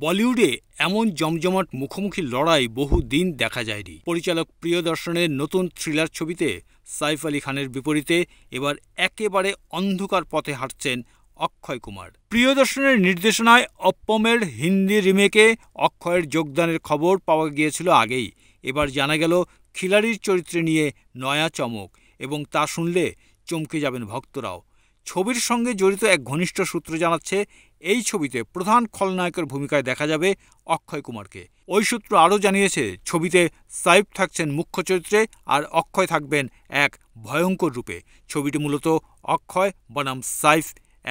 বলিউডে এমন জমজমাট মুখোমুখি লড়াই বহুদিন দেখা যায়নি। পরিচালক প্রিয়দর্শনের নতুন থ্রিলার ছবিতে সাইফ আলী খানের বিপরীতে এবার একেবারে অন্ধকার পথে হাঁটছেন অক্ষয় কুমার। প্রিয়দর্শনের নির্দেশনায় অপ্পমের হিন্দি রিমেকে অক্ষয়ের যোগদানের খবর পাওয়া গিয়েছিল আগেই। এবার জানা গেল খিলাড়ির চরিত্রে নিয়ে নয়া চমক, এবং তা শুনলে চমকে যাবেন ভক্তরাও। ছবির সঙ্গে জড়িত এক ঘনিষ্ঠ সূত্র জানাচ্ছে, এই ছবিতে প্রধান খলনায়কের ভূমিকায় দেখা যাবে অক্ষয় কুমারকে। ওই সূত্র আরও জানিয়েছে, ছবিতে সাইফ থাকছেন মুখ্য চরিত্রে আর অক্ষয় থাকবেন এক ভয়ঙ্কর রূপে। ছবিটি মূলত অক্ষয় বনাম সাইফ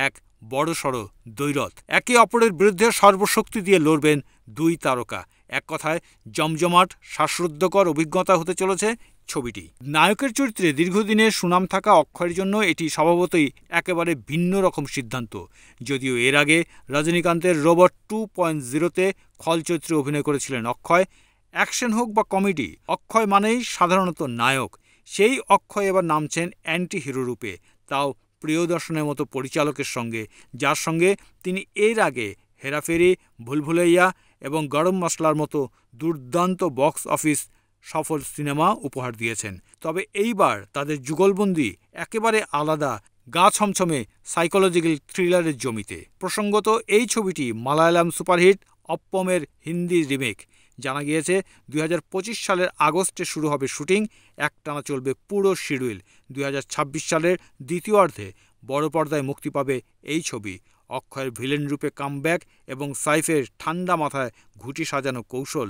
এক বড়সড় দ্বৈরথ। একে অপরের বিরুদ্ধে সর্বশক্তি দিয়ে লড়বেন দুই তারকা। এক কথায় জমজমাট শ্বাসরুদ্ধকর অভিজ্ঞতা হতে চলেছে ছবিটি। নায়কের চরিত্রে দীর্ঘদিনের সুনাম থাকা অক্ষয়ের জন্য এটি স্বভাবতই একেবারে ভিন্ন রকম সিদ্ধান্ত। যদিও এর আগে রজনীকান্তের রোবট 2.0-তে খল চরিত্রে অভিনয় করেছিলেন অক্ষয়। অ্যাকশন হোক বা কমেডি, অক্ষয় মানেই সাধারণত নায়ক। সেই অক্ষয় এবার নামছেন অ্যান্টি হিরো রূপে, তাও প্রিয়দর্শনের মতো পরিচালকের সঙ্গে, যার সঙ্গে তিনি এর আগে হেরাফেরি, ভুলভুলাইয়া এবং গরম মশলার মতো দুর্দান্ত বক্স অফিস সফল সিনেমা উপহার দিয়েছেন। তবে এইবার তাদের যুগলবন্দি একেবারে আলাদা, গা ছমছমে সাইকোলজিক্যাল থ্রিলারের জমিতে। প্রসঙ্গত, এই ছবিটি মালায়ালাম সুপারহিট অপ্পমের হিন্দি রিমেক। জানা গিয়েছে 2025 সালের আগস্টে শুরু হবে শুটিং, একটানা চলবে পুরো শিডিউল। 2026 সালের দ্বিতীয়ার্ধে বড় পর্দায় মুক্তি পাবে এই ছবি। অক্ষয়ের ভিলেন রূপে কামব্যাক এবং সাইফের ঠান্ডা মাথায় ঘুঁটি সাজানো কৌশল,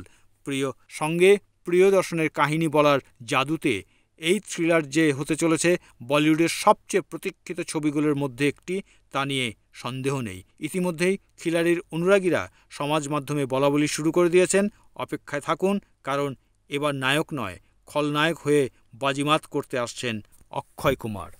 প্রিয়দর্শনের কাহিনী বলার জাদুতে এই থ্রিলার যে হতে চলেছে বলিউডের সবচেয়ে প্রতীক্ষিত ছবিগুলোর মধ্যে একটি, তা নিয়ে সন্দেহ নেই। ইতিমধ্যেই খিলাড়ির অনুরাগীরা সমাজ মাধ্যমে বলাবলি শুরু করে দিয়েছেন। অপেক্ষায় থাকুন, কারণ এবার নায়ক নয়, খলনায়ক হয়ে বাজিমাত করতে আসছেন অক্ষয় কুমার।